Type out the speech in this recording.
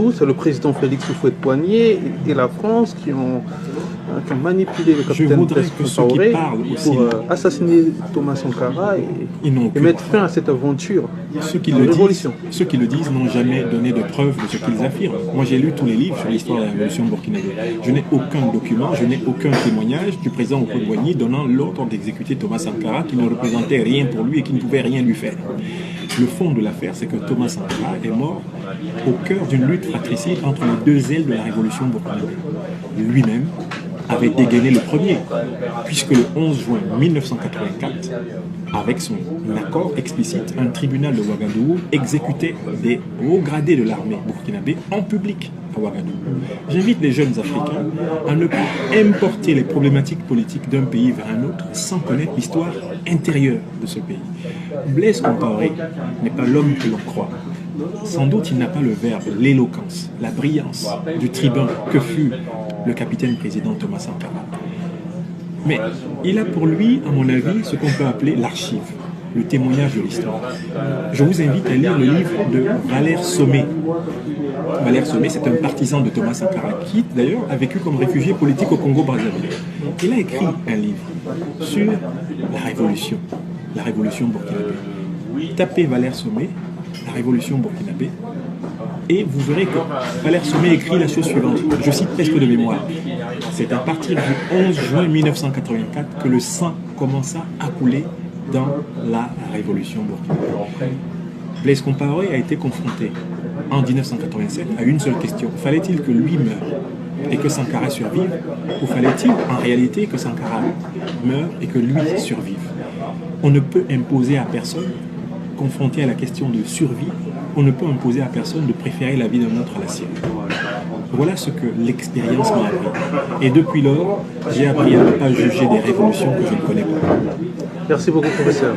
coup, c'est le président Félix Houphouët-Boigny et la France qui ont manipulé le capitaine Blaise Compaoré pour assassiner Thomas Sankara et mettre fin à cette aventure. Ceux qui le disent n'ont jamais donné de preuves de ce qu'ils affirment. Moi, j'ai lu tous les livres sur l'histoire de la révolution burkinabé. Je n'ai aucun document, je n'ai aucun témoignage du président Houphouët-Boigny donnant l'ordre d'exécuter Thomas Sankara, qui ne représentait rien pour lui et qui ne pouvait rien lui faire. Le fond de l'affaire, c'est que Thomas Sankara est mort au cœur d'une lutte fratricide entre les deux ailes de la révolution burkinabé. Lui-même avait dégainé le premier, puisque le 11 juin 1984, avec son accord explicite, un tribunal de Ouagadougou exécutait des hauts gradés de l'armée burkinabé en public à Ouagadougou. J'invite les jeunes Africains à ne pas importer les problématiques politiques d'un pays vers un autre sans connaître l'histoire intérieure de ce pays. Blaise Compaoré n'est pas l'homme que l'on croit. Sans doute il n'a pas le verbe, l'éloquence, la brillance du tribun que fut le capitaine président Thomas Sankara. Mais il a pour lui, à mon avis, ce qu'on peut appeler l'archive, le témoignage de l'histoire. Je vous invite à lire le livre de Valère Sommet. Valère Sommet, c'est un partisan de Thomas Sankara, qui d'ailleurs a vécu comme réfugié politique au Congo-Brazzaville. Il a écrit un livre sur la révolution burkinabé. Tapez Valère Sommet, la révolution burkinabé, et vous verrez que Valère Sommet écrit la chose suivante, je cite presque de mémoire. C'est à partir du 11 juin 1984 que le sang commença à couler dans la révolution burkinabé. Blaise Compaoré a été confronté en 1987 à une seule question. Fallait-il que lui meure et que Sankara survive, ou fallait-il en réalité que Sankara meure et que lui survive? On ne peut imposer à personne, confronté à la question de survie, on ne peut imposer à personne de préférer la vie d'un autre à la sienne. Voilà ce que l'expérience m'a appris. Et depuis lors, j'ai appris à ne pas juger des révolutions que je ne connais pas. Merci beaucoup, professeur.